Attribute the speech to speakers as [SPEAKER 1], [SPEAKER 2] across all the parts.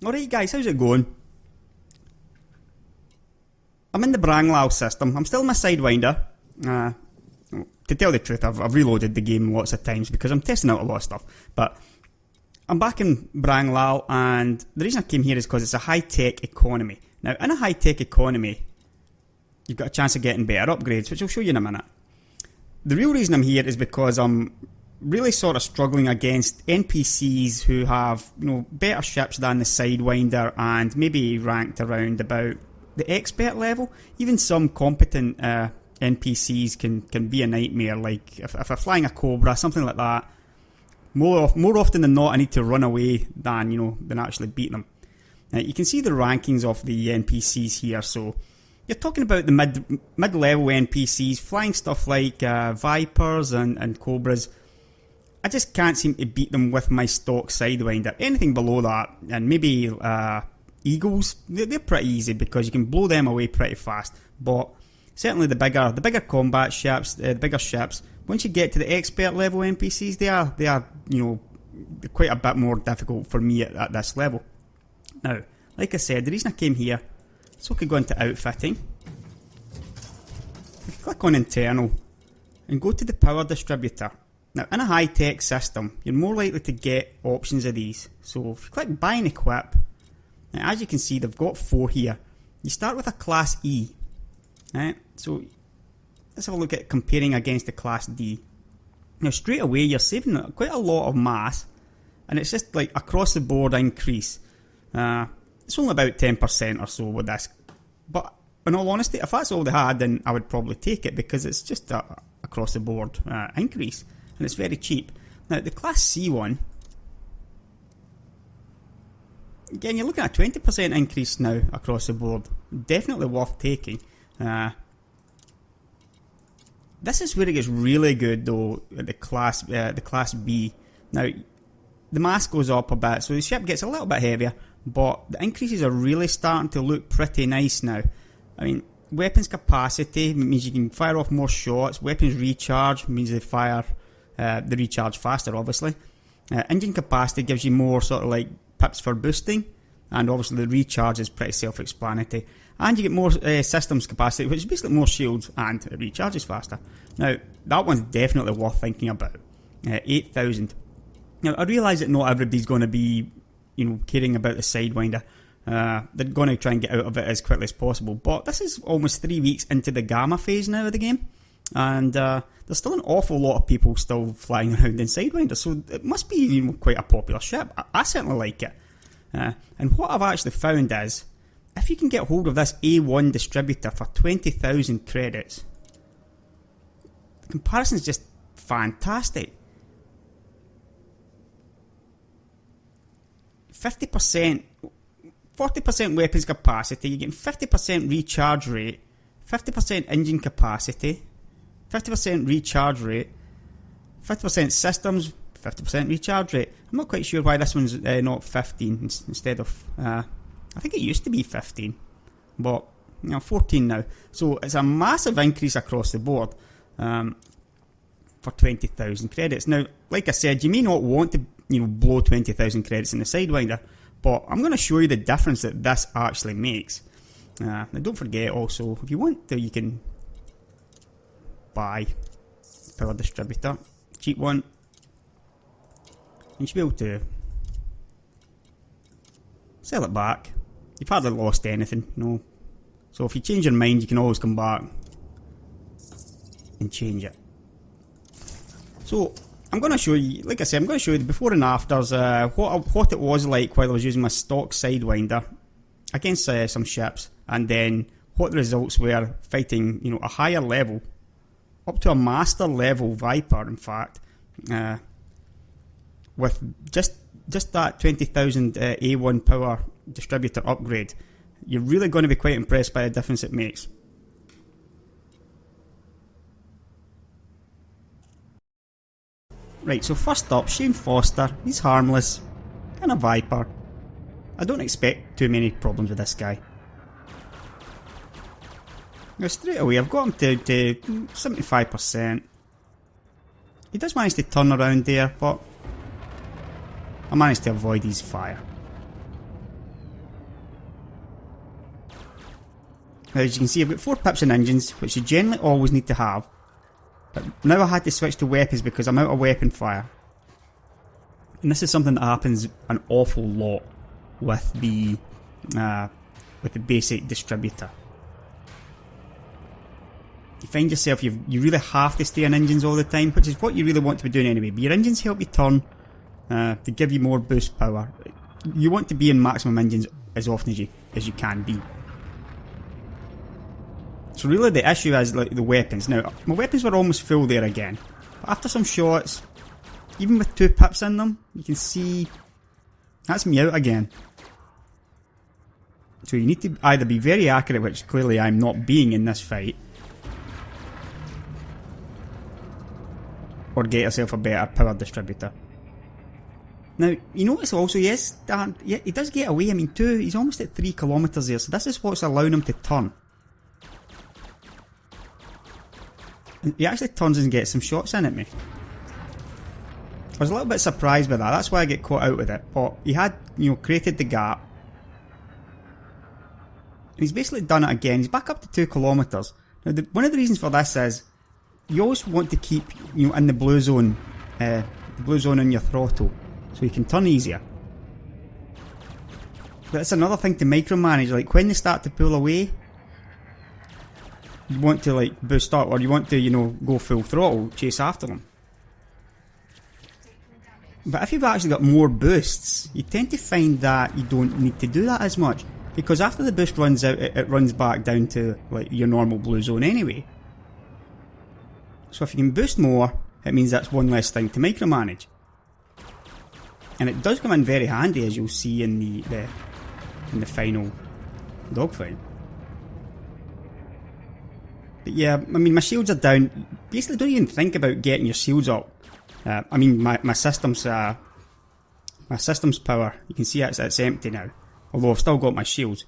[SPEAKER 1] Alright guys, how's it going? I'm in the Branglal system. I'm still in my Sidewinder. To tell the truth, I've reloaded the game lots of times because I'm testing out a lot of stuff. But I'm back in Branglal, and the reason I came here is because it's a high-tech economy. Now, in a high-tech economy, you've got a chance of getting better upgrades, which I'll show you in a minute. The real reason I'm here is because I'm really sort of struggling against NPCs who have, better ships than the Sidewinder and maybe ranked around about the expert level. Even some competent NPCs can be a nightmare. Like if I'm flying a Cobra, something like that, more often than not, I need to run away than actually beat them. Now, you can see the rankings of the NPCs here. So you're talking about the mid-level NPCs flying stuff like Vipers and Cobras. I just can't seem to beat them with my stock Sidewinder. Anything below that, and maybe Eagles, they're pretty easy because you can blow them away pretty fast. But certainly the bigger combat ships, the bigger ships, once you get to the expert level NPCs, they are quite a bit more difficult for me at this level. Now, like I said, the reason I came here, so I could go into outfitting. If you click on internal and go to the power distributor. Now, in a high-tech system, you're more likely to get options of these. So if you click buy and equip, now as you can see, they've got 4 here. You start with a class E. Right? So let's have a look at comparing against the class D. Now straight away, you're saving quite a lot of mass, and it's just like across the board increase. It's only about 10% or so with this. But in all honesty, if that's all they had, then I would probably take it because it's just a across the board increase. And it's very cheap. Now, the Class C one, again, you're looking at a 20% increase now across the board. Definitely worth taking. This is where it gets really good, though, at the Class B. Now, the mass goes up a bit, so the ship gets a little bit heavier, but the increases are really starting to look pretty nice now. I mean, weapons capacity means you can fire off more shots. Weapons recharge means they fire... the recharge faster, obviously. Engine capacity gives you more sort of like pips for boosting, and obviously the recharge is pretty self-explanatory. And you get more systems capacity, which is basically more shields, and it recharges faster. Now, that one's definitely worth thinking about. 8,000. Now, I realise that not everybody's going to be, caring about the Sidewinder. They're going to try and get out of it as quickly as possible. But this is almost 3 weeks into the gamma phase now of the game. And there's still an awful lot of people still flying around in Sidewinder, so it must be quite a popular ship. I certainly like it. And what I've actually found is, if you can get hold of this A1 distributor for 20,000 credits, the comparison's just fantastic. 50%, 40% weapons capacity, you're getting 50% recharge rate, 50% engine capacity, 50% recharge rate, 50% systems, 50% recharge rate. I'm not quite sure why this one's not 15 instead of... I think it used to be 15, but 14 now. So it's a massive increase across the board for 20,000 credits. Now, like I said, you may not want to blow 20,000 credits in the Sidewinder, but I'm going to show you the difference that this actually makes. Now, don't forget also, if you want to, you can buy power distributor, cheap one. You should be able to sell it back. You've hardly lost anything, So if you change your mind, you can always come back and change it. So I'm going to show you, like I said, I'm going to show you the before and afters, what it was like while I was using my stock Sidewinder against some ships, and then what the results were fighting, a higher level, up to a master level Viper, in fact, with just that 20,000 A1 power distributor upgrade. You're really going to be quite impressed by the difference it makes. Right, so first up, Shane Foster. He's harmless, kind of Viper. I don't expect too many problems with this guy. Now straight away, I've got him to 75%. He does manage to turn around there, but I managed to avoid his fire. Now as you can see I've got 4 pips in engines, which you generally always need to have. But now I had to switch to weapons because I'm out of weapon fire. And this is something that happens an awful lot with the basic distributor. You find yourself you really have to stay on engines all the time, which is what you really want to be doing anyway. But your engines help you turn to give you more boost power. You want to be in maximum engines as often as you can be. So really the issue is like the weapons. Now my weapons were almost full there again, but after some shots, even with 2 pips in them, you can see that's me out again. So you need to either be very accurate, which clearly I'm not being in this fight, or get yourself a better power distributor. Now, you notice also, yes, he does get away. I mean, he's almost at 3 kilometres there, so this is what's allowing him to turn. And he actually turns and gets some shots in at me. I was a little bit surprised by that, that's why I get caught out with it. But he had, created the gap. And he's basically done it again. He's back up to 2 kilometres. Now, one of the reasons for this is you always want to keep, in the blue zone in your throttle, so you can turn easier. But it's another thing to micromanage. Like when they start to pull away, you want to like boost up, or you want to, go full throttle, chase after them. But if you've actually got more boosts, you tend to find that you don't need to do that as much, because after the boost runs out, it runs back down to like your normal blue zone anyway. So if you can boost more, it means that's one less thing to micromanage. And it does come in very handy, as you'll see in the final dogfight. But yeah, I mean, my shields are down. Basically, don't even think about getting your shields up. I mean, my system's power, you can see it's empty now. Although I've still got my shields.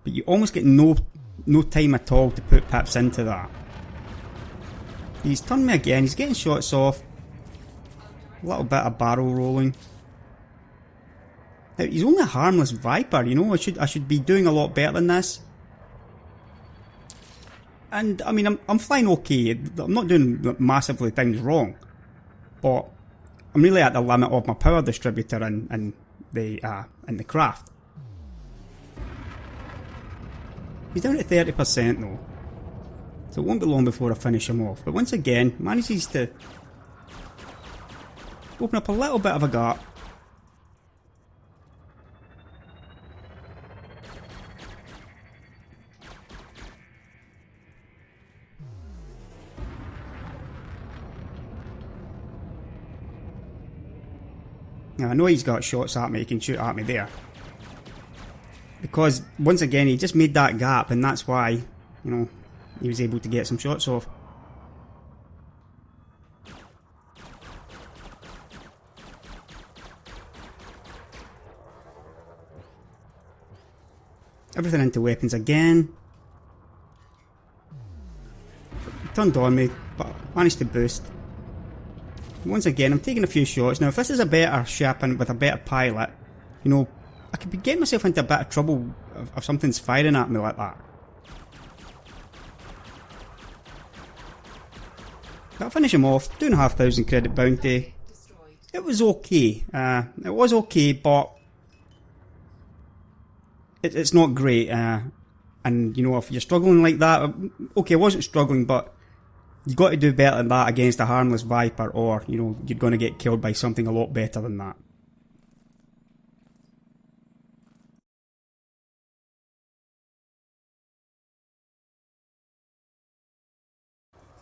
[SPEAKER 1] But you almost get no time at all to put pips into that. He's turned me again, he's getting shots off. A little bit of barrel rolling. Now, he's only a harmless Viper, I should be doing a lot better than this. And I mean, I'm flying okay, I'm not doing massively things wrong. But I'm really at the limit of my power distributor and the craft. He's down at 30% though, so it won't be long before I finish him off. But once again, manages to open up a little bit of a gap. Now I know he's got shots at me, he can shoot at me there. Because, once again, he just made that gap, and that's why, he was able to get some shots off. Everything into weapons again. Turned on me, but managed to boost. Once again, I'm taking a few shots. Now, if this is a better ship and with a better pilot, I could be getting myself into a bit of trouble if something's firing at me like that. But I'll finish him off. 2,500 credit bounty. It was okay. But it's not great. And if you're struggling like that, okay, I wasn't struggling, but you got to do better than that against a harmless Viper, or you're going to get killed by something a lot better than that.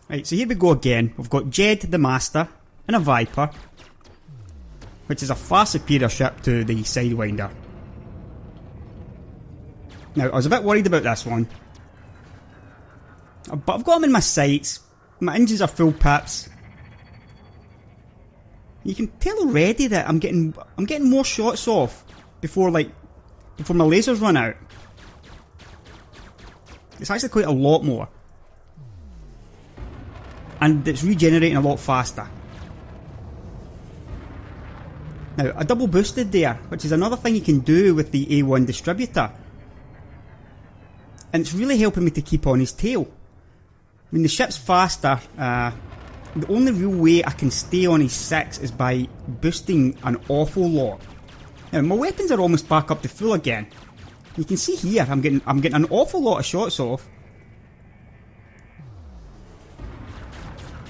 [SPEAKER 1] Right, so here we go again. We've got Jed the Master and a Viper, which is a far superior ship to the Sidewinder. Now, I was a bit worried about this one, but I've got him in my sights. My engines are full pips. You can tell already that I'm getting more shots off before my lasers run out. It's actually quite a lot more. And it's regenerating a lot faster. Now, I double boosted there, which is another thing you can do with the A1 distributor. and it's really helping me to keep on his tail. I mean, the ship's faster. The only real way I can stay on his 6 is by boosting an awful lot. Now, my weapons are almost back up to full again. You can see here, I'm getting an awful lot of shots off.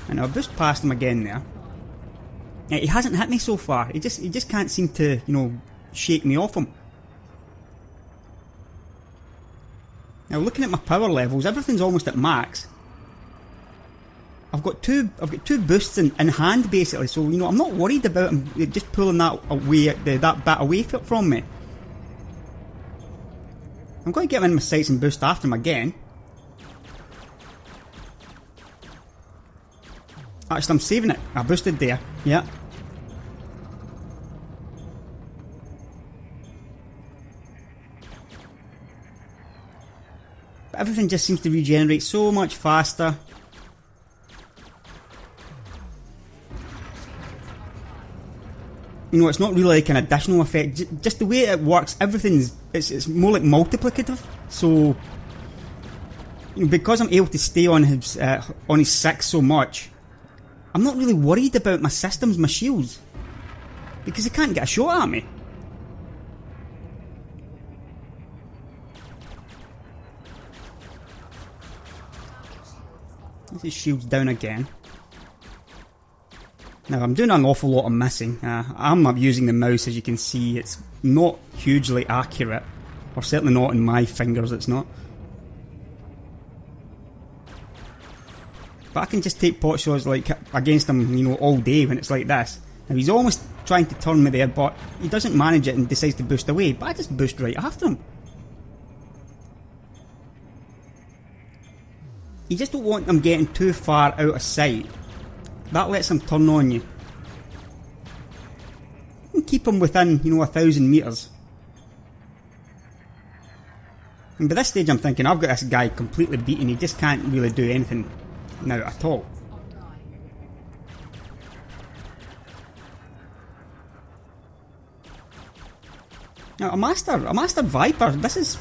[SPEAKER 1] And I'll boost past him again there. Yeah, he hasn't hit me so far. He just can't seem to, shake me off him. Now, looking at my power levels, everything's almost at max. I've got two boosts in hand basically, so I'm not worried about him just pulling that away, that bit away from me. I'm going to get him in my sights and boost after him again. Actually, I'm saving it. I boosted there. Yeah. But everything just seems to regenerate so much faster. It's not really like an additional effect. Just the way it works, it's more like multiplicative. So, because I'm able to stay on his 6 so much, I'm not really worried about my systems, my shields, because he can't get a shot at me. His shield's down again. Now, I'm doing an awful lot of missing. I'm using the mouse, as you can see. It's not hugely accurate, or certainly not in my fingers, it's not. But I can just take pot shots like against him, all day when it's like this. Now, he's almost trying to turn me there, but he doesn't manage it and decides to boost away. But I just boost right after him. You just don't want them getting too far out of sight. That lets him turn on you. And keep him within, 1,000 metres. And by this stage I'm thinking, I've got this guy completely beaten, he just can't really do anything now at all. Now, a Master Viper, this is,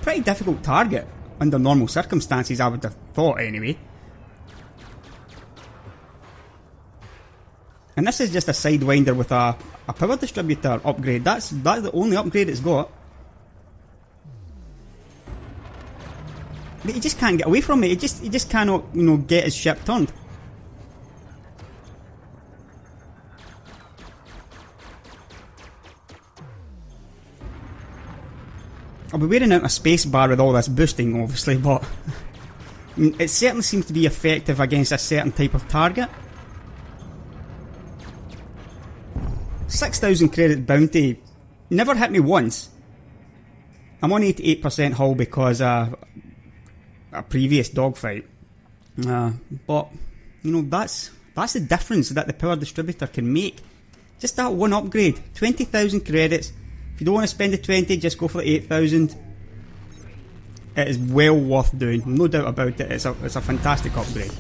[SPEAKER 1] pretty difficult target under normal circumstances, I would have thought anyway. And this is just a Sidewinder with a Power Distributor upgrade. That's the only upgrade it's got. But he just can't get away from it. He just cannot, get his ship turned. I'll be wearing out a space bar with all this boosting, obviously, but it certainly seems to be effective against a certain type of target. 6,000 credit bounty never hit me once. I'm on 88% hull because a previous dogfight. But that's the difference that the Power Distributor can make. Just that one upgrade, 20,000 credits. If you don't want to spend the 20, just go for the 8,000. It is well worth doing, no doubt about it. It's a fantastic upgrade.